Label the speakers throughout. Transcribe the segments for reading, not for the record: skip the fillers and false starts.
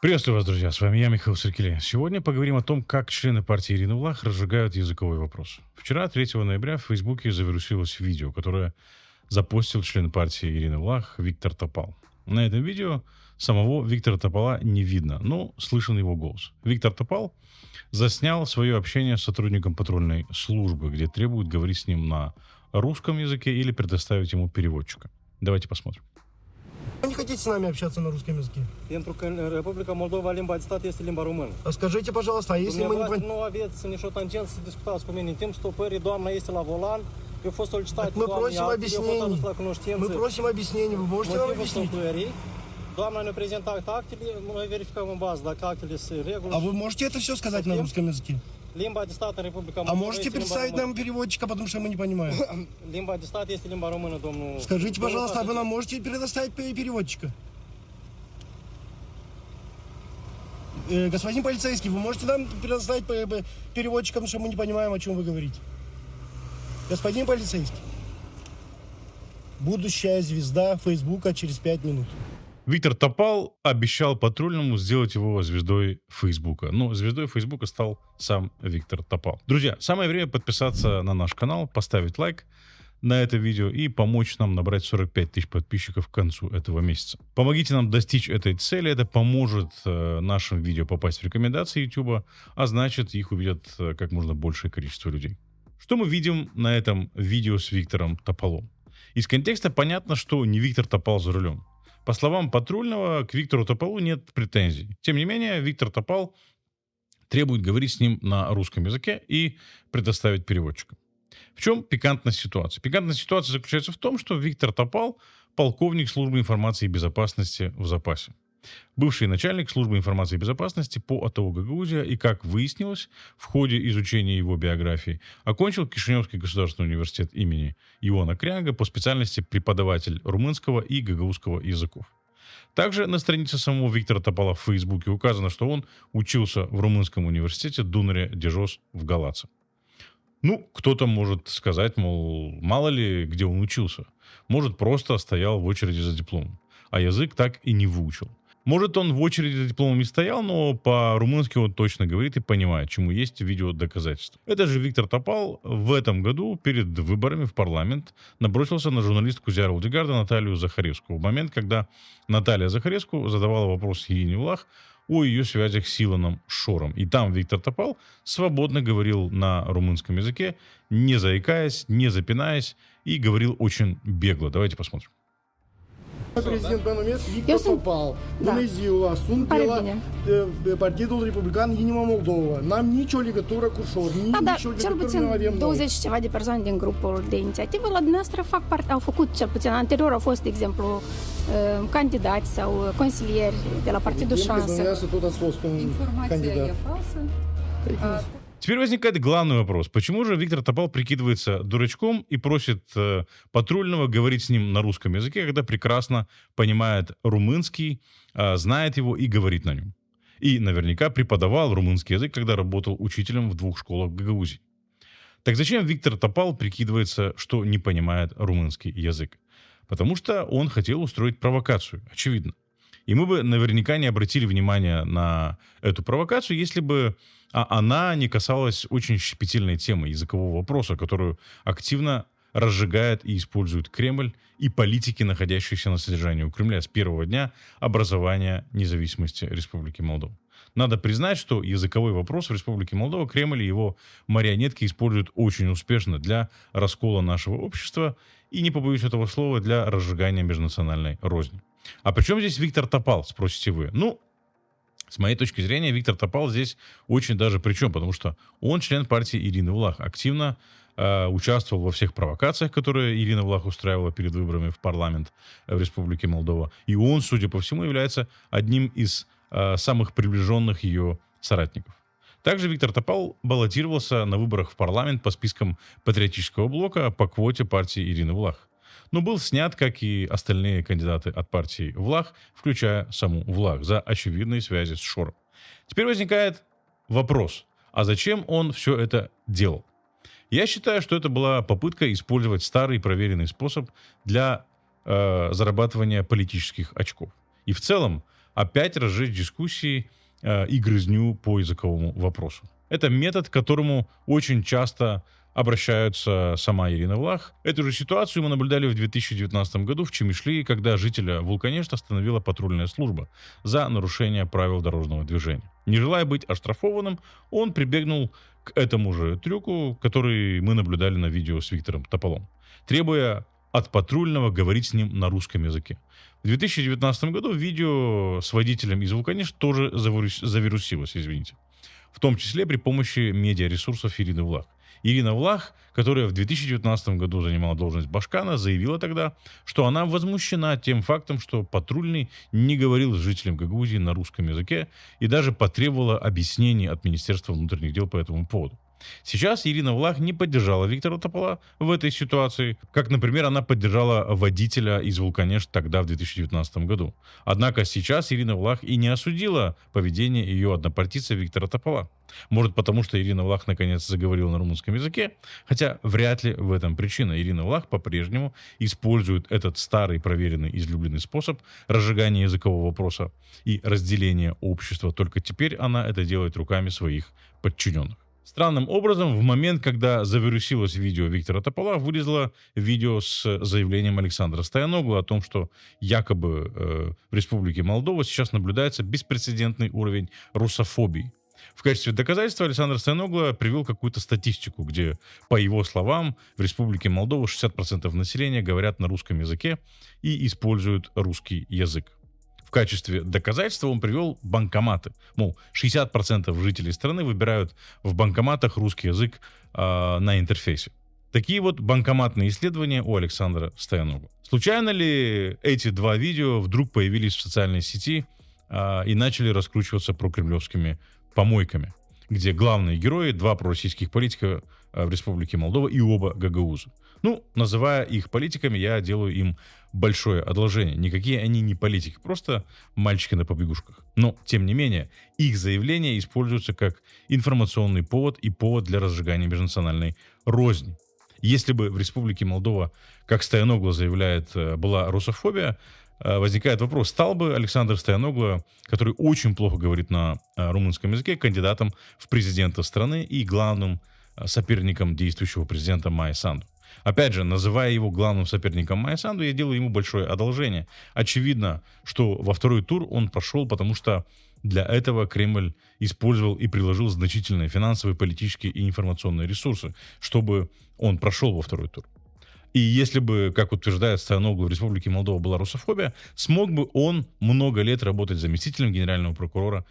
Speaker 1: Приветствую вас, друзья. С вами я, Михаил Саркеле. Сегодня поговорим о том, как члены партии Ирины Влах разжигают языковой вопрос. Вчера, 3 ноября, в Фейсбуке завирусилось видео, которое запостил член партии Ирины Влах Виктор Топал. На этом видео самого Виктора Топала не видно, но слышен его голос. Виктор Топал заснял свое общение с сотрудником патрульной службы, где требует говорить с ним на русском языке или предоставить ему переводчика. Давайте посмотрим.
Speaker 2: Вы не хотите с нами общаться на русском языке?
Speaker 3: Pentru că în Republica Moldova limba de stat este limba română.
Speaker 2: А скажите, пожалуйста, а если мы не
Speaker 3: Dumneavoastră
Speaker 2: понимаем...
Speaker 3: nu aveți nicio tangență să discutați cu mine. În timp stopării, doamna este la volan, eu fost solicitat
Speaker 2: Мы просим
Speaker 3: eu fost
Speaker 2: объяснений.
Speaker 3: adus la cunoștință
Speaker 2: Мы просим объяснений. Вы можете нам
Speaker 3: motivul
Speaker 2: объяснить?
Speaker 3: stopării. Doamna ne prezintă actele, noi verificăm în bază dacă actele sunt în regulă.
Speaker 2: А вы можете это все сказать на русском языке?
Speaker 3: Limba de stat în Republica
Speaker 2: А
Speaker 3: Moldova
Speaker 2: можете
Speaker 3: este limba
Speaker 2: представить
Speaker 3: română.
Speaker 2: нам переводчика, потому что мы не понимаем?
Speaker 3: Limba de stat este limba română, domnul.
Speaker 2: Скажите, пожалуйста, а вы нам можете предоставить переводчика? Господин полицейский, вы можете нам предоставить переводчика, потому что мы не понимаем, о чем вы говорите? Господин полицейский. Будущая звезда Фейсбука через 5 минут.
Speaker 1: Виктор Топал обещал патрульному сделать его звездой Фейсбука. Но звездой Фейсбука стал сам Виктор Топал. Друзья, самое время подписаться на наш канал, поставить лайк на это видео и помочь нам набрать 45 тысяч подписчиков к концу этого месяца. Помогите нам достичь этой цели, это поможет нашим видео попасть в рекомендации YouTube, а значит их увидят как можно большее количество людей. Что мы видим на этом видео с Виктором Топалом? Из контекста понятно, что не Виктор Топал за рулем. По словам патрульного, к Виктору Топалу нет претензий. Тем не менее, Виктор Топал требует говорить с ним на русском языке и предоставить переводчика. В чем пикантность ситуации? Пикантность ситуации заключается в том, что Виктор Топал – полковник службы информации и безопасности в запасе. Бывший начальник службы информации и безопасности по АТО Гагаузия и, как выяснилось, в ходе изучения его биографии, окончил Кишиневский государственный университет имени Иона Кряга по специальности преподаватель румынского и гагаузского языков. Также на странице самого Виктора Топала в Фейсбуке указано, что он учился в румынском университете Дунаре Дежос в Галаце. Ну, кто-то может сказать, мол, мало ли, где он учился. Может, просто стоял в очереди за дипломом, а язык так и не выучил. Может, он в очереди за дипломом не стоял, но по-румынски он точно говорит и понимает, чему есть видео доказательства. Это же Виктор Топал в этом году перед выборами в парламент набросился на журналистку Зиар Улдигарда Наталью Захаревскую. В момент, когда Наталья Захаревскую задавала вопрос Ирине Влах о ее связях с Илоном Шором. И там Виктор Топал свободно говорил на румынском языке, не заикаясь, не запинаясь, и говорил очень бегло. Давайте посмотрим.
Speaker 2: Президент Беномес Victor Topal, bună ziua, sunt de la Partidul Republican Inima Moldova. N-am nicio legătură cu Șor, nicio
Speaker 4: cel
Speaker 2: legătură nu avem
Speaker 4: puțin 20 și ceva de persoane din grupul de inițiativă la dumneavoastră au făcut, cel puțin anterior, au fost, de exemplu, candidați sau consilieri de la Partidul Șansă.
Speaker 2: Dumneavoastră tot ați fost un candidat.
Speaker 1: Теперь возникает главный вопрос. Почему же Виктор Топал прикидывается дурачком и просит патрульного говорить с ним на русском языке, когда прекрасно понимает румынский, знает его и говорит на нем? И наверняка преподавал румынский язык, когда работал учителем в 2 школах в Гагаузии. Так зачем Виктор Топал прикидывается, что не понимает румынский язык? Потому что он хотел устроить провокацию, очевидно. И мы бы наверняка не обратили внимания на эту провокацию, если бы она не касалась очень щепетильной темы языкового вопроса, которую активно разжигает и использует Кремль и политики, находящиеся на содержании у Кремля с первого дня образования независимости Республики Молдова. Надо признать, что языковой вопрос в Республике Молдова Кремль и его марионетки используют очень успешно для раскола нашего общества и, не побоюсь этого слова, для разжигания межнациональной розни. А при чем здесь Виктор Топал, спросите вы? Ну, с моей точки зрения, Виктор Топал здесь очень даже при чем, потому что он член партии Ирины Влах, активно участвовал во всех провокациях, которые Ирина Влах устраивала перед выборами в парламент в Республике Молдова. И он, судя по всему, является одним из самых приближенных ее соратников. Также Виктор Топал баллотировался на выборах в парламент по спискам патриотического блока по квоте партии Ирины Влах. Но был снят, как и остальные кандидаты от партии Влах, включая саму Влах, за очевидные связи с Шором. Теперь возникает вопрос, а зачем он все это делал? Я считаю, что это была попытка использовать старый проверенный способ для зарабатывания политических очков. И в целом опять разжечь дискуссии и грызню по языковому вопросу. Это метод, к которому очень часто обращаются сама Ирина Влах. Эту же ситуацию мы наблюдали в 2019 году в Чемишлии, когда жителя Вулканешта остановила патрульная служба за нарушение правил дорожного движения. Не желая быть оштрафованным, он прибегнул к этому же трюку, который мы наблюдали на видео с Виктором Топалом, требуя от патрульного говорить с ним на русском языке. В 2019 году видео с водителем из Вулканешта тоже завирусилось, в том числе при помощи медиаресурсов Ирины Влах. Ирина Влах, которая в 2019 году занимала должность башкана, заявила тогда, что она возмущена тем фактом, что патрульный не говорил с жителем Гагаузии на русском языке и даже потребовала объяснений от Министерства внутренних дел по этому поводу. Сейчас Ирина Влах не поддержала Виктора Топола в этой ситуации, как, например, она поддержала водителя из Вулканешта тогда, в 2019 году. Однако сейчас Ирина Влах и не осудила поведение ее однопартийца Виктора Топола. Может, потому что Ирина Влах наконец заговорила на румынском языке, хотя вряд ли в этом причина. Ирина Влах по-прежнему использует этот старый, проверенный, излюбленный способ разжигания языкового вопроса и разделения общества. Только теперь она это делает руками своих подчиненных. Странным образом, в момент, когда завирусилось видео Виктора Топола, вылезло видео с заявлением Александра Стояноглу о том, что якобы в Республике Молдова сейчас наблюдается беспрецедентный уровень русофобии. В качестве доказательства Александр Стояноглу привел какую-то статистику, где, по его словам, в Республике Молдова 60% населения говорят на русском языке и используют русский язык. В качестве доказательства он привел банкоматы. Мол, 60% жителей страны выбирают в банкоматах русский язык на интерфейсе. Такие вот банкоматные исследования у Александра Стояноглу. Случайно ли эти два видео вдруг появились в социальной сети и начали раскручиваться прокремлевскими помойками, где главные герои — два пророссийских политика в Республике Молдова и оба гагаузы? Ну, называя их политиками, я делаю им большое одолжение. Никакие они не политики, просто мальчики на побегушках. Но, тем не менее, их заявления используются как информационный повод и повод для разжигания межнациональной розни. Если бы в Республике Молдова, как Стояноглу заявляет, была русофобия, возникает вопрос, стал бы Александр Стояноглу, который очень плохо говорит на румынском языке, кандидатом в президенты страны и главным соперником действующего президента Майи Санду? Опять же, называя его главным соперником Майи Санду, я делаю ему большое одолжение. Очевидно, что во второй тур он прошел, потому что для этого Кремль использовал и приложил значительные финансовые, политические и информационные ресурсы, чтобы он прошел во второй тур. И если бы, как утверждает Стояноглу, в Республике Молдова была русофобия, смог бы он много лет работать заместителем генерального прокурора,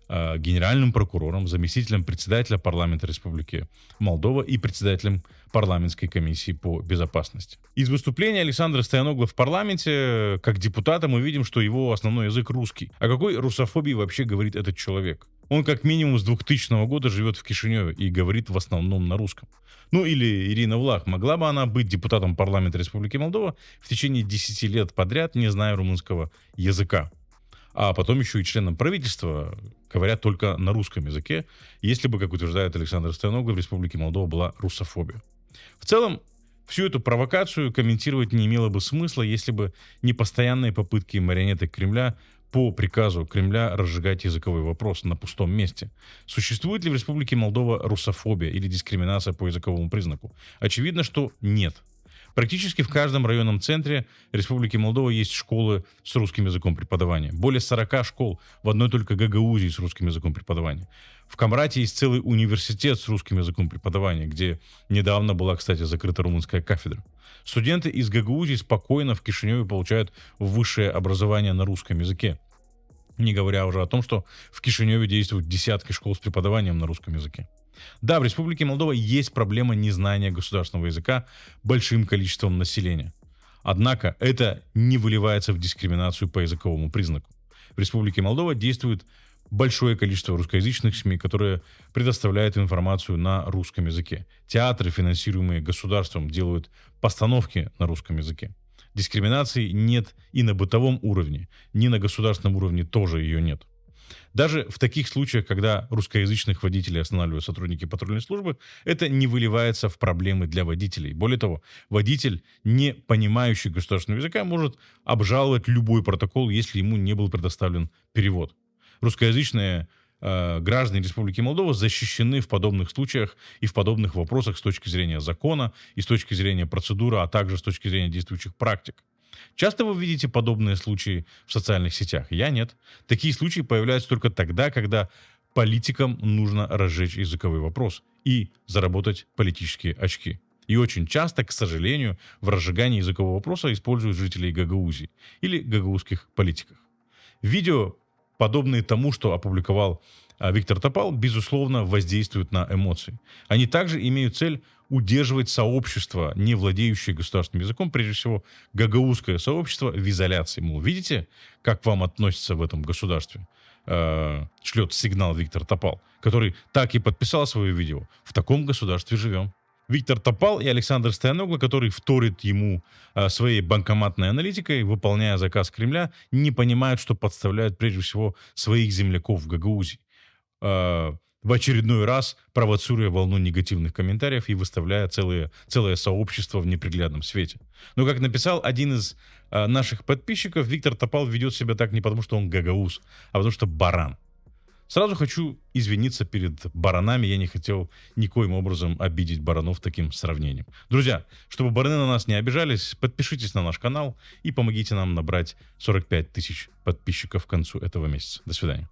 Speaker 1: генеральным прокурором, заместителем председателя парламента Республики Молдова и председателем парламентской комиссии по безопасности. Из выступления Александра Стояноглу в парламенте, как депутата, мы видим, что его основной язык русский. О какой русофобии вообще говорит этот человек? Он как минимум с 2000 года живет в Кишиневе и говорит в основном на русском. Ну или Ирина Влах, могла бы она быть депутатом парламента Республики Молдова в течение 10 лет подряд, не зная румынского языка, а потом еще и членом правительства, говоря только на русском языке, если бы, как утверждает Александр Стояноглу, в Республике Молдова была русофобия. В целом, всю эту провокацию комментировать не имело бы смысла, если бы не постоянные попытки марионеток Кремля по приказу Кремля разжигать языковой вопрос на пустом месте. Существует ли в Республике Молдова русофобия или дискриминация по языковому признаку? Очевидно, что нет. Практически в каждом районном центре Республики Молдова есть школы с русским языком преподавания. Более 40 школ в одной только Гагаузии с русским языком преподавания. В Камрате есть целый университет с русским языком преподавания, где недавно была, кстати, закрыта румынская кафедра. Студенты из Гагаузии спокойно в Кишиневе получают высшее образование на русском языке. Не говоря уже о том, что в Кишиневе действуют десятки школ с преподаванием на русском языке. Да, в Республике Молдова есть проблема незнания государственного языка большим количеством населения. Однако это не выливается в дискриминацию по языковому признаку. В Республике Молдова действует большое количество русскоязычных СМИ, которые предоставляют информацию на русском языке. Театры, финансируемые государством, делают постановки на русском языке. Дискриминации нет и на бытовом уровне, ни на государственном уровне тоже ее нет. Даже в таких случаях, когда русскоязычных водителей останавливают сотрудники патрульной службы, это не выливается в проблемы для водителей. Более того, водитель, не понимающий государственного языка, может обжаловать любой протокол, если ему не был предоставлен перевод. Русскоязычные граждане Республики Молдова защищены в подобных случаях и в подобных вопросах с точки зрения закона и с точки зрения процедуры, а также с точки зрения действующих практик. Часто вы видите подобные случаи в социальных сетях? Я нет. Такие случаи появляются только тогда, когда политикам нужно разжечь языковой вопрос и заработать политические очки. И очень часто, к сожалению, в разжигании языкового вопроса используют жителей Гагаузии или гагаузских политиков. Видео, подобные тому, что опубликовал Виктор Топал, безусловно, воздействуют на эмоции. Они также имеют цель удерживать сообщество, не владеющее государственным языком, прежде всего гагаузское сообщество, в изоляции. Мол, видите, как к вам относятся в этом государстве? Шлет сигнал Виктор Топал, который так и подписал свое видео. В таком государстве живем. Виктор Топал и Александр Стояногло, который вторит ему своей банкоматной аналитикой, выполняя заказ Кремля, не понимают, что подставляют прежде всего своих земляков в Гагаузии. В очередной раз провоцируя волну негативных комментариев и выставляя целое сообщество в неприглядном свете. Но, как написал один из наших подписчиков, Виктор Топал ведет себя так не потому, что он гагауз, а потому что баран. Сразу хочу извиниться перед баранами. Я не хотел никоим образом обидеть баранов таким сравнением. Друзья, чтобы бараны на нас не обижались, подпишитесь на наш канал и помогите нам набрать 45 тысяч подписчиков к концу этого месяца. До свидания.